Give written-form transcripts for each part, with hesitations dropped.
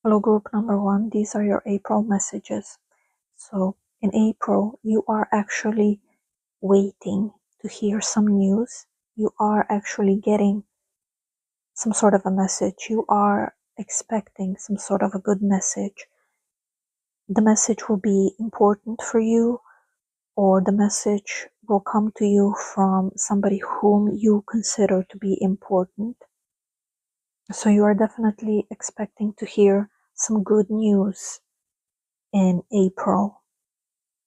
Hello group number 1, these are your April messages. So in April, you are actually waiting to hear some news. You are actually getting some sort of a message. You are expecting some sort of a good message. The message will be important for you, or the message will come to you from somebody whom you consider to be important. So you are definitely expecting to hear some good news in April.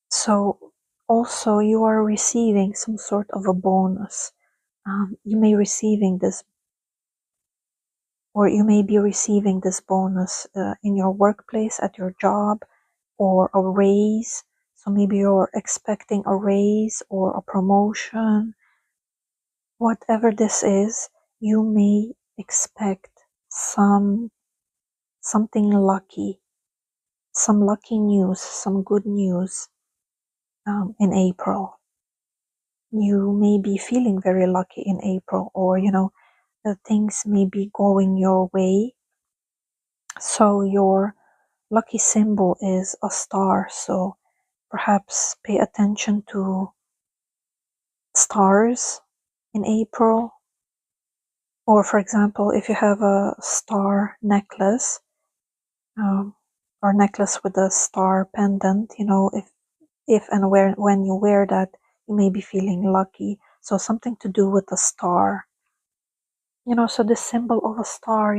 So also you are receiving some sort of a bonus. You may receiving this, or you may be receiving this bonus in your workplace, at your job, or a raise. So maybe you're expecting a raise or a promotion. Whatever this is, you may expect something lucky, some lucky news, some good news in April. You may be feeling very lucky in April, or things may be going your way. So your lucky symbol is a star, so perhaps pay attention to stars in April. Or for example, if you have a star necklace, or necklace with a star pendant, if and when you wear that, you may be feeling lucky. So something to do with a star. So the symbol of a star,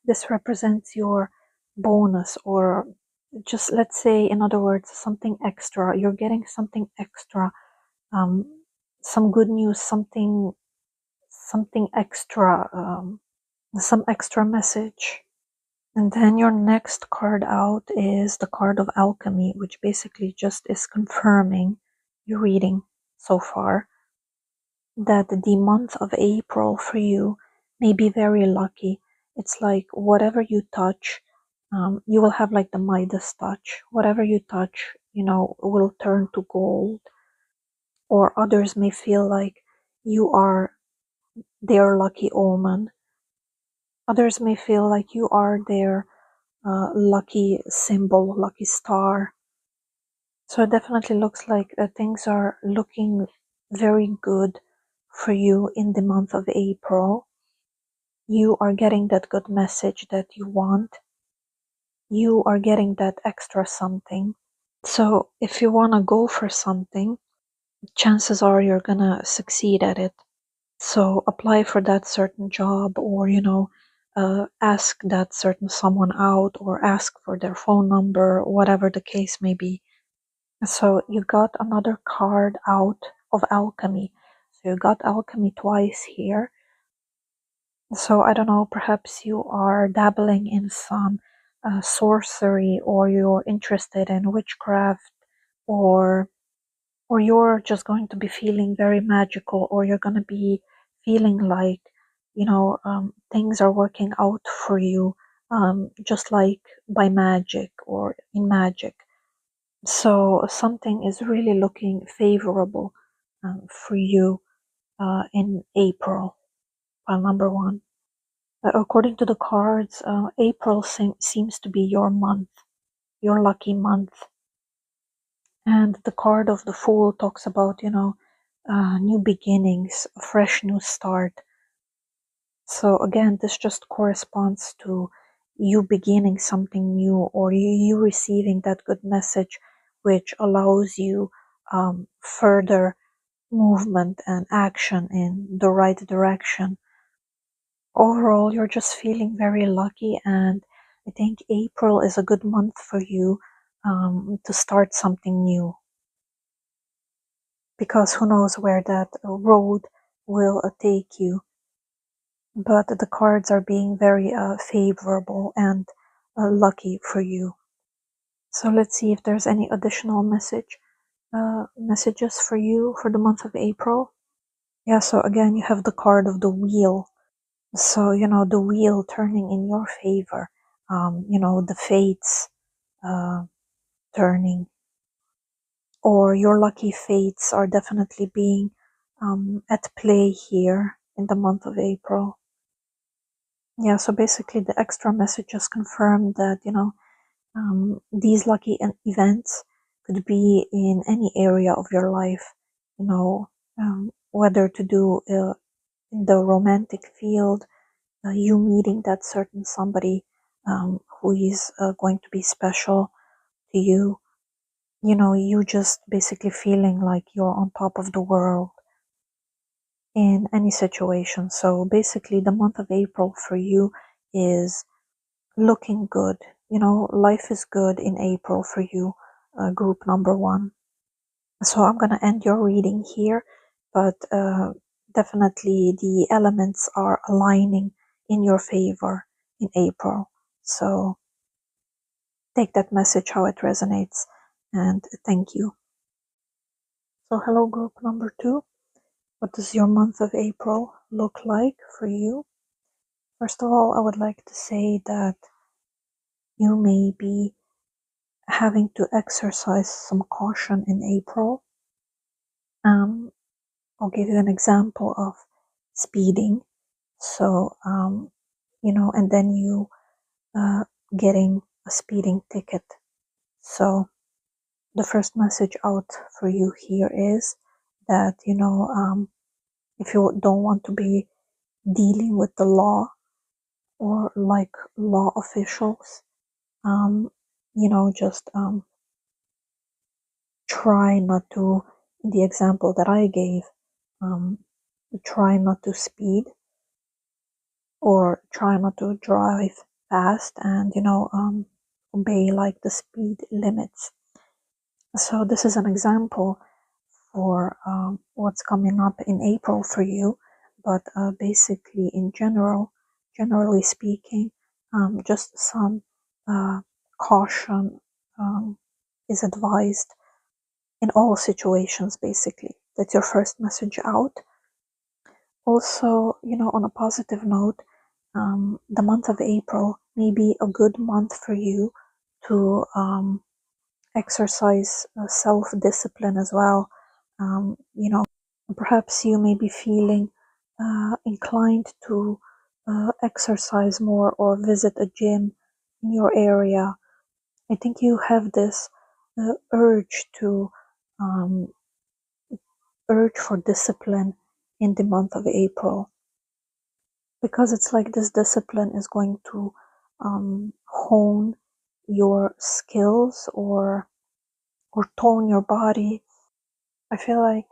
this represents your bonus, or just, let's say, in other words, something extra. You're getting something extra, some good news, something extra, some extra message. And then your next card out is the card of alchemy, which basically just is confirming your reading so far, that the month of April for you may be very lucky. It's like whatever you touch, you will have like the Midas touch. Whatever you touch, will turn to gold. Or others may feel like you are their lucky omen. Others may feel like you are their lucky symbol, lucky star. So it definitely looks like things are looking very good for you in the month of April. You are getting that good message that you want. You are getting that extra something. So if you want to go for something, chances are you're gonna succeed at it. So apply for that certain job, or ask that certain someone out, or ask for their phone number, whatever the case may be. So you got another card out of alchemy. So you got alchemy twice here. So I don't know, perhaps you are dabbling in some sorcery, or you're interested in witchcraft, or you're just going to be feeling very magical, or you're going to be feeling like things are working out for you, just like by magic, or in magic. So something is really looking favorable for you in April. Number 1. According to the cards, April seems to be your month, your lucky month. And the card of the Fool talks about, new beginnings, a fresh new start. So again, this just corresponds to you beginning something new, or you receiving that good message, which allows you further movement and action in the right direction. Overall, you're just feeling very lucky, and I think April is a good month for you to start something new, because who knows where that road will take you. But the cards are being very favorable and lucky for you. So let's see if there's any additional messages for you for the month of April. Yeah, so again, you have the card of the wheel. So, the wheel turning in your favor, the fates turning, or your lucky fates are definitely being at play here in the month of April. Yeah, so basically the extra messages confirm that, these lucky events could be in any area of your life, whether to do in the romantic field, you meeting that certain somebody who is going to be special to you, you just basically feeling like you're on top of the world in any situation. So basically, the month of April for you is looking good. Life is good in April for you, group number one. So I'm going to end your reading here, but definitely the elements are aligning in your favor in April. So take that message how it resonates, and thank you. So hello, group number two. What does your month of April look like for you? First of all, I would like to say that you may be having to exercise some caution in April. I'll give you an example of speeding. So, and then you getting a speeding ticket. So, the first message out for you here is that, if you don't want to be dealing with the law or like law officials, um, just try not to, in the example that I gave, um, try not to speed or try not to drive fast and, obey like the speed limits. So this is an example for what's coming up in April for you, but basically in generally speaking, just some caution is advised in all situations, basically. That's your first message out. Also, on a positive note, the month of April may be a good month for you to exercise self-discipline as well. Perhaps you may be feeling inclined to exercise more or visit a gym in your area. I think you have this urge to um, urge for discipline in the month of April, because it's like this discipline is going to hone your skills or tone your body. I feel like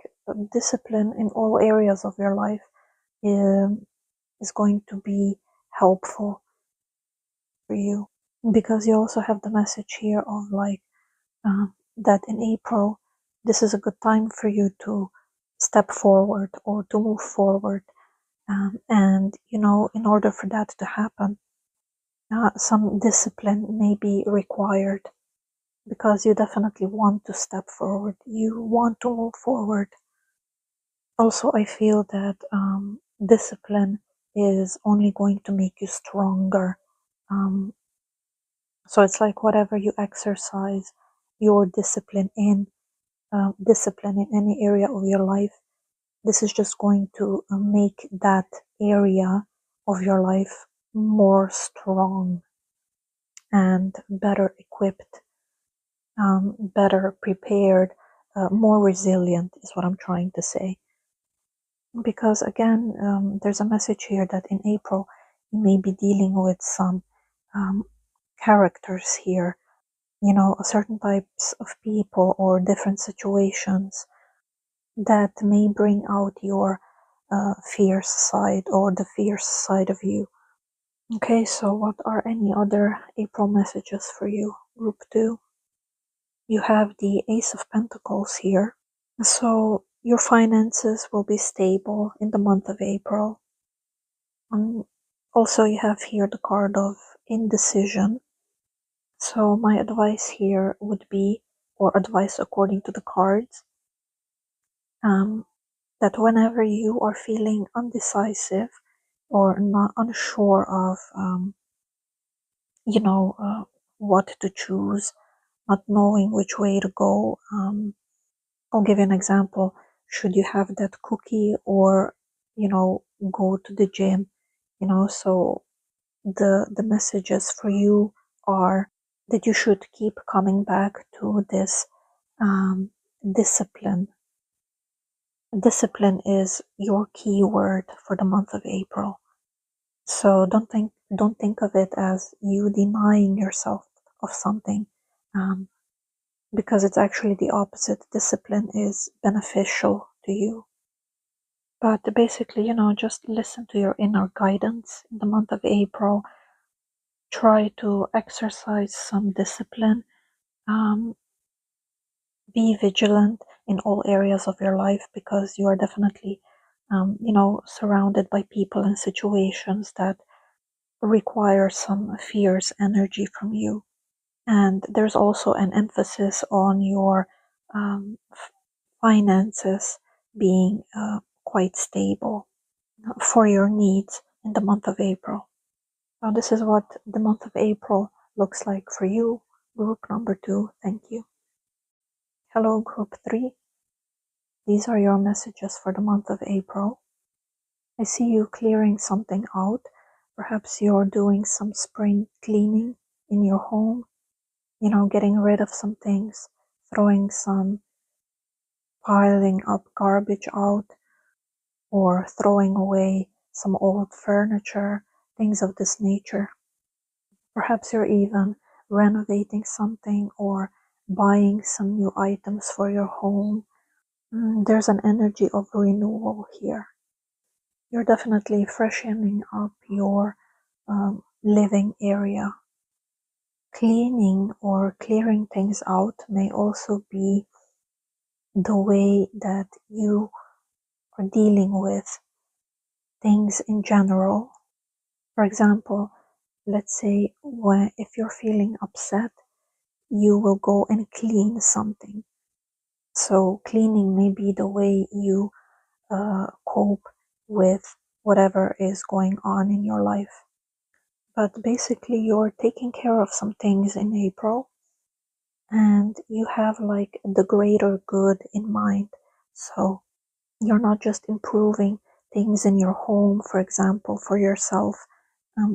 discipline in all areas of your life um, is going to be helpful for you, because you also have the message here of like that in April this is a good time for you to step forward or to move forward, and in order for that to happen, some discipline may be required, because you definitely want to step forward, you want to move forward. Also, I feel that discipline is only going to make you stronger. Um, so it's like whatever you exercise your discipline in any area of your life, this is just going to make that area of your life more strong and better equipped, better prepared, more resilient is what I'm trying to say. Because again, there's a message here that in April you may be dealing with some characters here, certain types of people or different situations that may bring out your fierce side or the fierce side of you. Okay, so what are any other April messages for you, group 2? You have the Ace of Pentacles here. So your finances will be stable in the month of April. Also, you have here the card of indecision. So my advice here would be, or advice according to the cards, that whenever you are feeling undecisive or not unsure of, what to choose, not knowing which way to go, I'll give you an example. Should you have that cookie or, go to the gym, so the messages for you are that you should keep coming back to this discipline. Discipline is your key word for the month of April. So don't think of it as you denying yourself of something, because it's actually the opposite. Discipline is beneficial to you. But basically, just listen to your inner guidance in the month of April. Try to exercise some discipline. Um, be vigilant in all areas of your life, because you are definitely, surrounded by people and situations that require some fierce energy from you. And there's also an emphasis on your finances being quite stable for your needs in the month of April. Now, this is what the month of April looks like for you. Group number 2, thank you. Hello, group 3. These are your messages for the month of April. I see you clearing something out. Perhaps you're doing some spring cleaning in your home, getting rid of some things, throwing some, piling up garbage out, or throwing away some old furniture, things of this nature. Perhaps you're even renovating something or buying some new items for your home. There's an energy of renewal here. You're definitely freshening up your living area. Cleaning or clearing things out may also be the way that you are dealing with things in general. For example, let's say if you're feeling upset, you will go and clean something. So cleaning may be the way you cope with whatever is going on in your life. But basically, you're taking care of some things in April, and you have like the greater good in mind. So you're not just improving things in your home, for example, for yourself,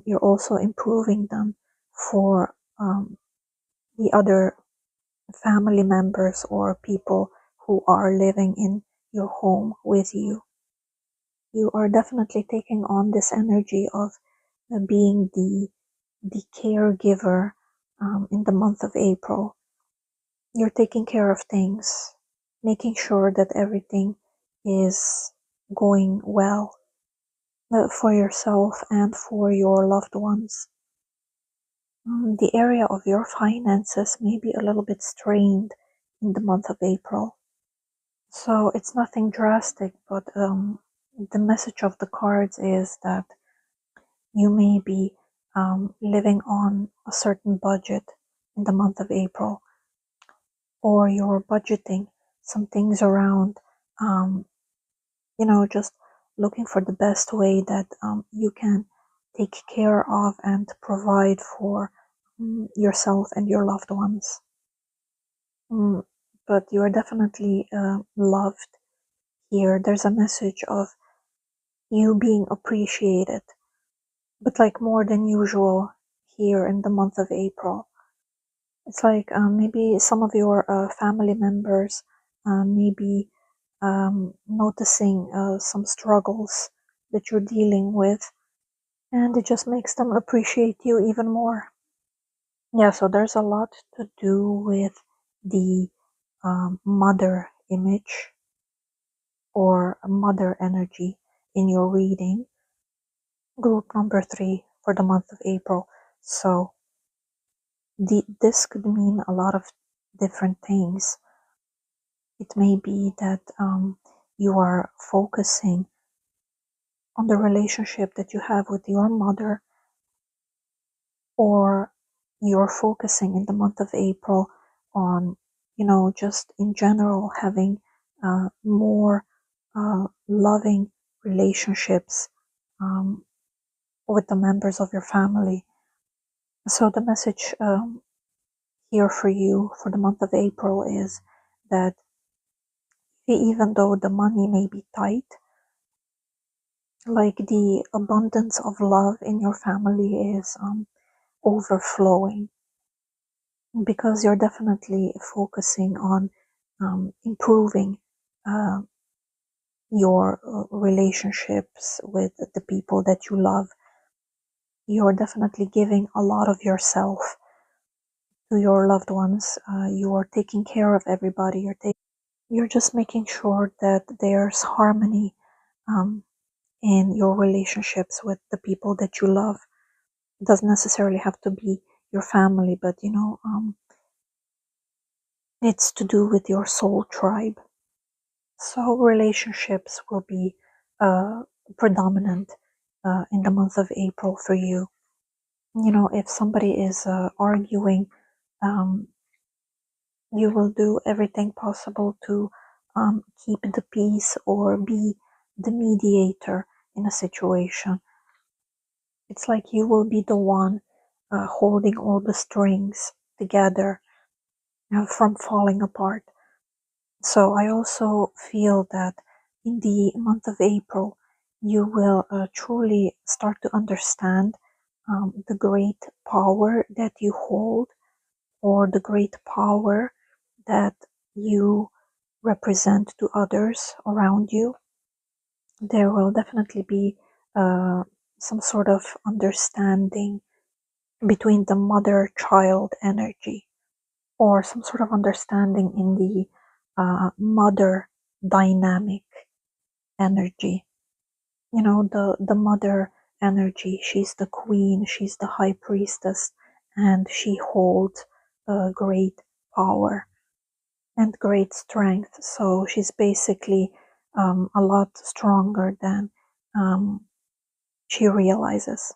you're also improving them for the other family members or people who are living in your home with you. You are definitely taking on this energy of being the caregiver in the month of April. You're taking care of things, making sure that everything is going well for yourself and for your loved ones. The area of your finances may be a little bit strained in the month of April. So it's nothing drastic, but the message of the cards is that you may be living on a certain budget in the month of April, or you're budgeting some things around, just looking for the best way that you can take care of and provide for yourself and your loved ones. But you are definitely loved here. There's a message of you being appreciated, but like more than usual here in the month of April. It's like maybe some of your family members maybe noticing some struggles that you're dealing with, and it just makes them appreciate you even more. Yeah, so there's a lot to do with the mother image or mother energy in your reading. Group number 3 for the month of April. So this could mean a lot of different things. It may be that you are focusing on the relationship that you have with your mother, or you're focusing in the month of April on, just in general having more loving relationships with the members of your family. So the message here for you for the month of April is that even though the money may be tight, Like the abundance of love in your family is overflowing, because you're definitely focusing on improving uh, your relationships with the people that you love. You're definitely giving a lot of yourself to your loved ones. You are taking care of everybody. You're just making sure that there's harmony um, in your relationships with the people that you love. It doesn't necessarily have to be your family, but it's to do with your soul tribe. So relationships will be predominant in the month of April for you. If somebody is arguing, um, you will do everything possible to keep the peace or be the mediator in a situation. It's like you will be the one holding all the strings together from falling apart. So I also feel that in the month of April, you will truly start to understand the great power that you hold, or the great power that you represent to others around you. There will definitely be some sort of understanding between the mother-child energy, or some sort of understanding in the mother dynamic energy. The mother energy, she's the queen, she's the high priestess, and she holds great power and great strength. So she's basically a lot stronger than she realizes.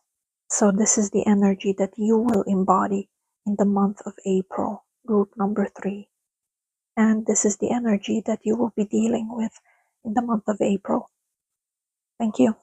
So this is the energy that you will embody in the month of April, group number 3. And this is the energy that you will be dealing with in the month of April. Thank you.